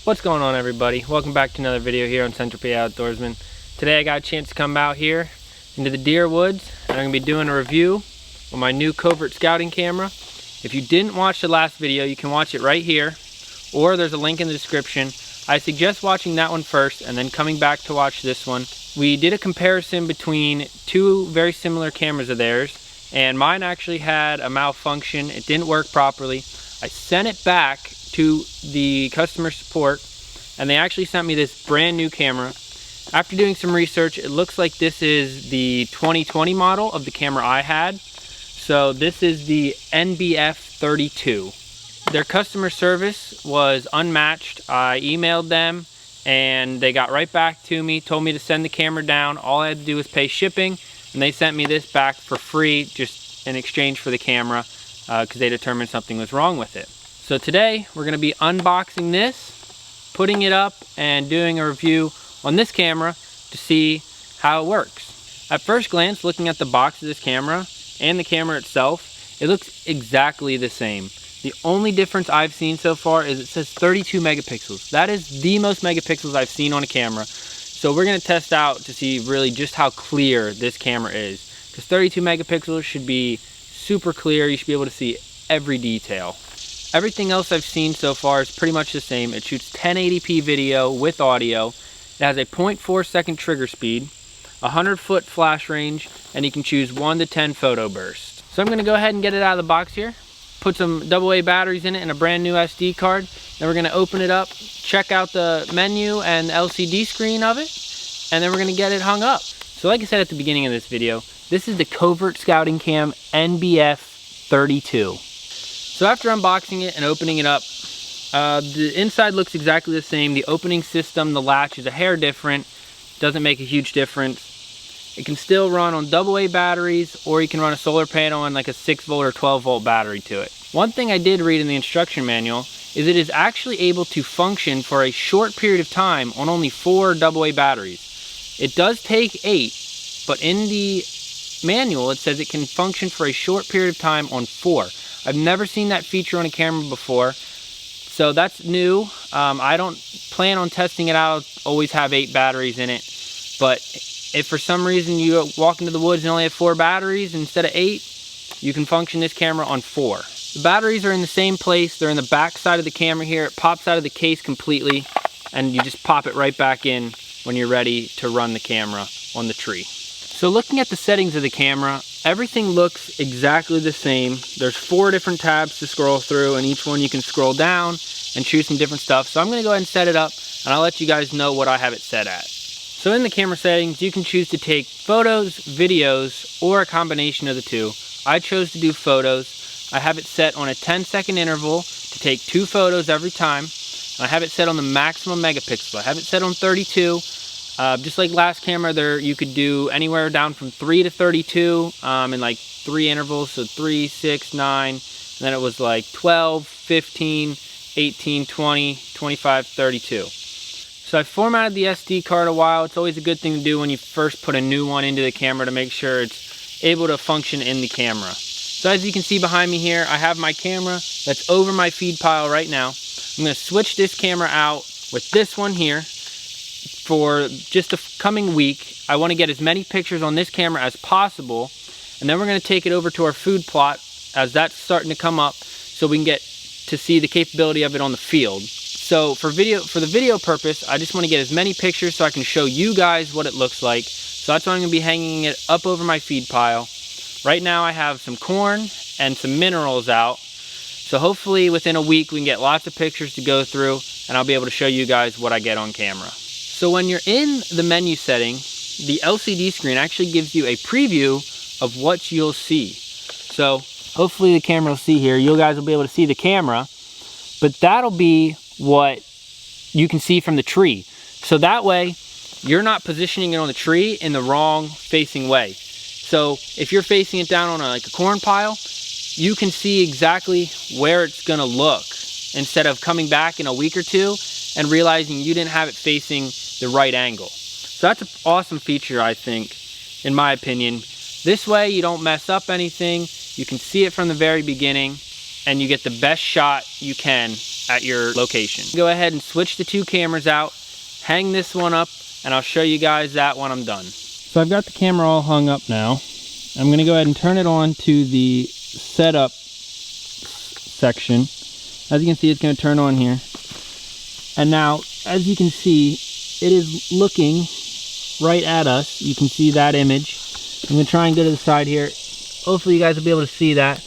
What's going on, everybody? Welcome back to another video here on Central PA Outdoorsman. Today I got a chance to come out here into the deer woods and I'm going to be doing a review on my new Covert Scouting Camera. If you didn't watch the last video, you can watch it right here, or there's a link in the description. I suggest watching that one first and then coming back to watch this one. We did a comparison between two very similar cameras of theirs, and mine actually had a malfunction. It didn't work properly. I sent it back to the customer support and they actually sent me this brand new camera. After doing some research, it looks like this is the 2020 model of the camera I had. So this is the NBF32. Their customer service was unmatched. I emailed them and they got right back to me, told me to send the camera down. All I had to do was pay shipping, and they sent me this back for free just in exchange for the camera because they determined something was wrong with it. So today we're going to be unboxing this, putting it up, and doing a review on this camera to see how it works. At first glance, looking at the box of this camera and the camera itself, it looks exactly the same. The only difference I've seen so far is it says 32 megapixels. That is the most megapixels I've seen on a camera. So we're going to test out to see really just how clear this camera is. Because 32 megapixels should be super clear. You should be able to see every detail. Everything else I've seen so far is pretty much the same. It shoots 1080p video with audio. It has a 0.4 second trigger speed, 100-foot flash range, and you can choose 1 to 10 photo bursts. So I'm going to go ahead and get it out of the box here. Put some AA batteries in it and a brand new SD card. Then we're going to open it up, check out the menu and the LCD screen of it, and then we're going to get it hung up. So like I said at the beginning of this video, this is the Covert Scouting Cam NBF32. So after unboxing it and opening it up, the inside looks exactly the same. The opening system, the latch is a hair different. Doesn't make a huge difference. It can still run on AA batteries, or you can run a solar panel and like a 6-volt or 12-volt battery to it. One thing I did read in the instruction manual is it is actually able to function for a short period of time on only 4 AA batteries. It does take 8, but in the manual it says it can function for a short period of time on 4. I've never seen that feature on a camera before, so that's new. I don't plan on testing it out. I'll always have 8 batteries in it, but if for some reason you walk into the woods and only have 4 batteries instead of 8, you can function this camera on 4. The batteries are in the same place. They're in the back side of the camera here. It pops out of the case completely, and you just pop it right back in when you're ready to run the camera on the tree. So looking at the settings of the camera, everything looks exactly the same. There's 4 different tabs to scroll through, and each one you can scroll down and choose some different stuff. So I'm going to go ahead and set it up, and I'll let you guys know what I have it set at. So in the camera settings, you can choose to take photos, videos, or a combination of the two. I chose to do photos. I have it set on a 10-second interval to take 2 photos every time. I have it set on the maximum megapixel. I have it set on 32. Just like last camera, there you could do anywhere down from 3 to 32 in like 3 intervals. So 3, 6, 9, and then it was like 12, 15, 18, 20, 25, 32. So I formatted the SD card a while. It's always a good thing to do when you first put a new one into the camera to make sure it's able to function in the camera. So as you can see behind me here, I have my camera that's over my feed pile right now. I'm going to switch this camera out with this one here for just the coming week. I want to get as many pictures on this camera as possible, and then we're going to take it over to our food plot as that's starting to come up so we can get to see the capability of it on the field. So for the video purpose, I just want to get as many pictures so I can show you guys what it looks like. So that's why I'm going to be hanging it up over my feed pile. Right now I have some corn and some minerals out. So hopefully within a week we can get lots of pictures to go through, and I'll be able to show you guys what I get on camera. So when you're in the menu setting, the LCD screen actually gives you a preview of what you'll see. So hopefully the camera will see here. You guys will be able to see the camera, but that'll be what you can see from the tree. So that way you're not positioning it on the tree in the wrong facing way. So if you're facing it down on like a corn pile, you can see exactly where it's gonna look instead of coming back in a week or 2 and realizing you didn't have it facing the right angle. So that's an awesome feature, I think, in my opinion. This way you don't mess up anything. You can see it from the very beginning, and you get the best shot you can at your location. Go ahead and switch the two cameras out, hang this one up, and I'll show you guys that when I'm done. So I've got the camera all hung up now. I'm gonna go ahead and turn it on to the setup section. As you can see, it's gonna turn on here. And now, as you can see, it is looking right at us. You can see that image. I'm gonna try and go to the side here. Hopefully you guys will be able to see that.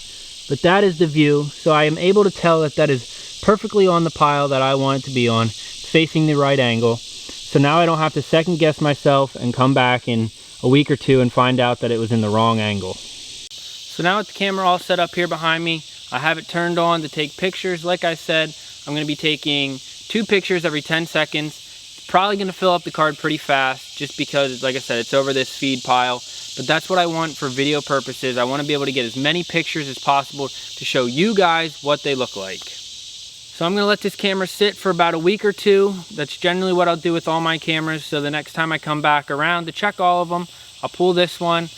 But that is the view. So I am able to tell that that is perfectly on the pile that I want it to be on, facing the right angle. So now I don't have to second guess myself and come back in a week or two and find out that it was in the wrong angle. So now with the camera all set up here behind me, I have it turned on to take pictures. Like I said, I'm gonna be taking 2 pictures every 10 seconds. It's probably gonna fill up the card pretty fast just because, like I said, it's over this feed pile. But that's what I want for video purposes. I wanna be able to get as many pictures as possible to show you guys what they look like. So I'm gonna let this camera sit for about a week or 2. That's generally what I'll do with all my cameras. So the next time I come back around to check all of them, I'll pull this one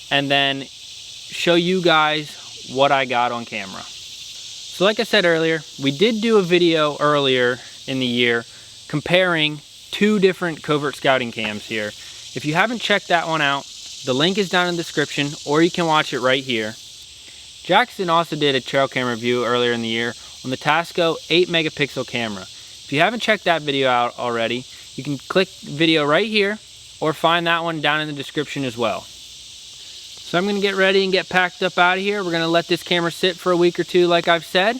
and then show you guys what I got on camera. So like I said earlier, we did do a video earlier in the year comparing 2 different covert scouting cams here. If you haven't checked that one out, the link is down in the description, or you can watch it right here. Jackson also did a trail camera review earlier in the year on the Tasco 8 megapixel camera. If you haven't checked that video out already, you can click video right here or find that one down in the description as well. So I'm gonna get ready and get packed up out of here. We're gonna let this camera sit for a week or 2 like I've said,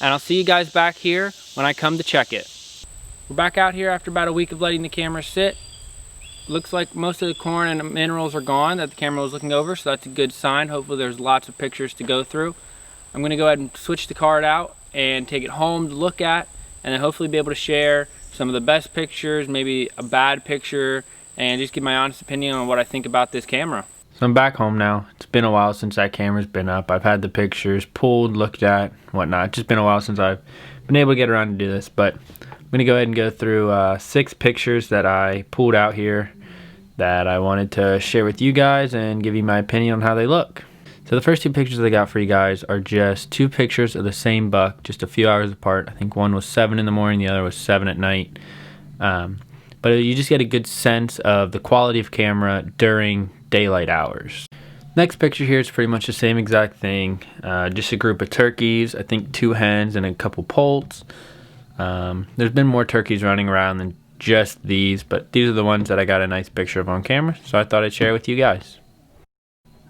and I'll see you guys back here when I come to check it. We're back out here after about a week of letting the camera sit. Looks like most of the corn and minerals are gone that the camera was looking over, so that's a good sign. Hopefully there's lots of pictures to go through. I'm gonna go ahead and switch the card out and take it home to look at, and then hopefully be able to share some of the best pictures, maybe a bad picture, and just give my honest opinion on what I think about this camera. So I'm back home now. It's been a while since that camera's been up. I've had the pictures pulled, looked at, whatnot. It's just been a while since I've been able to get around to do this, but I'm gonna go ahead and go through 6 pictures that I pulled out here that I wanted to share with you guys and give you my opinion on how they look. So the first 2 pictures I got for you guys are just 2 pictures of the same buck, just a few hours apart. I think one was 7 in the morning, the other was 7 at night. But you just get a good sense of the quality of camera during daylight hours. Next picture here is pretty much the same exact thing. Just a group of turkeys, I think 2 hens and a couple poults. There's been more turkeys running around than just these, but these are the ones that I got a nice picture of on camera, so I thought I'd share with you guys.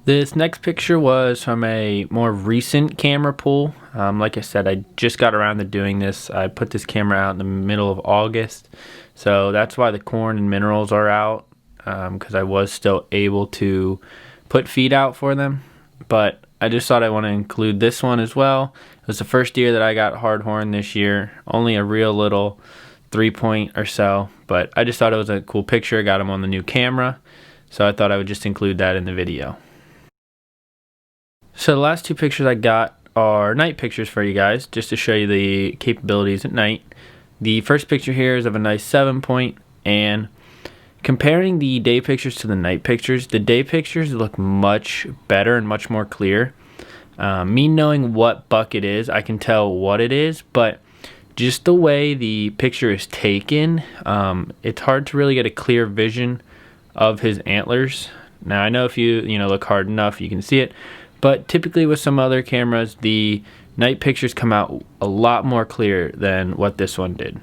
This next picture was from a more recent camera pull. Like I said, I just got around to doing this. I put this camera out in the middle of August, so that's why the corn and minerals are out, because I was still able to put feed out for them. But I just thought I want to include this one as well. It was the first deer that I got hardhorn this year, only a real little 3-point or so, but I just thought it was a cool picture. I got him on the new camera, so I thought I would just include that in the video. So the last 2 pictures I got are night pictures for you guys, just to show you the capabilities at night. The first picture here is of a nice 7-point, and comparing the day pictures to the night pictures, the day pictures look much better and much more clear. Me knowing what buck it is, I can tell what it is, but just the way the picture is taken, it's hard to really get a clear vision of his antlers. Now I know if you look hard enough, you can see it, but typically with some other cameras, the night pictures come out a lot more clear than what this one did.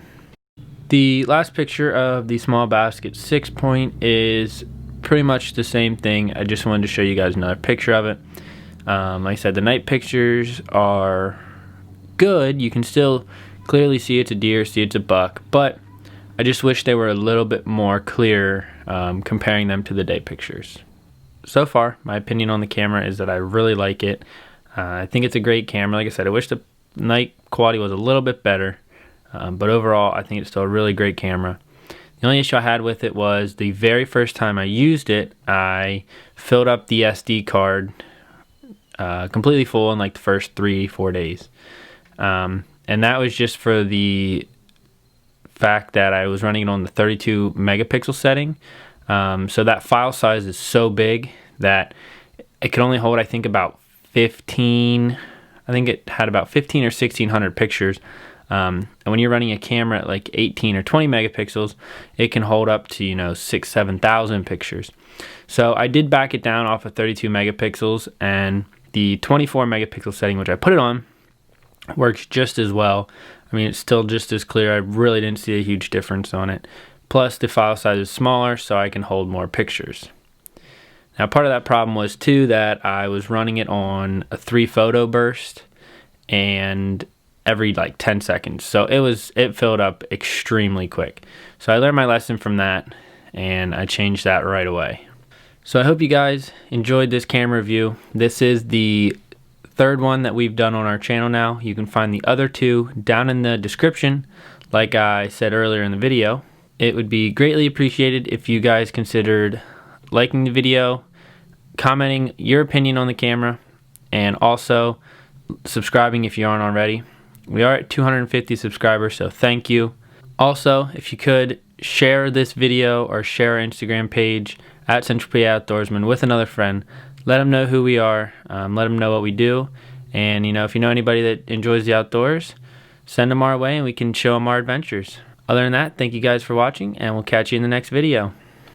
The last picture of the small basket 6-point is pretty much the same thing. I just wanted to show you guys another picture of it. Like I said, the night pictures are good. You can still clearly see it's a deer, see it's a buck, but I just wish they were a little bit more clear comparing them to the day pictures. So far, my opinion on the camera is that I really like it. I think it's a great camera. Like I said, I wish the night quality was a little bit better, but overall, I think it's still a really great camera. The only issue I had with it was the very first time I used it, I filled up the SD card completely full in like the first 3-4 days. And that was just for the fact that I was running it on the 32 megapixel setting. So that file size is so big that it could only hold, I think, about 15. I think it had about 15 or 1600 pictures. And when you're running a camera at like 18 or 20 megapixels, it can hold up to, 6,000-7,000 pictures. So I did back it down off of 32 megapixels, and the 24 megapixel setting, which I put it on, works just as well. I mean, it's still just as clear. I really didn't see a huge difference on it. Plus, the file size is smaller, so I can hold more pictures. Now, part of that problem was too that I was running it on a 3 photo burst, and every like 10 seconds. So it filled up extremely quick. So I learned my lesson from that, and I changed that right away. So I hope you guys enjoyed this camera review. This is the third one that we've done on our channel now. You can find the other 2 down in the description, like I said earlier in the video. It would be greatly appreciated if you guys considered liking the video, commenting your opinion on the camera, and also subscribing if you aren't already. We are at 250 subscribers, so thank you. Also, if you could share this video or share our Instagram page at Central PA Outdoorsman with another friend. Let them know who we are. Let them know what we do. And if you know anybody that enjoys the outdoors, send them our way and we can show them our adventures. Other than that, thank you guys for watching, and we'll catch you in the next video.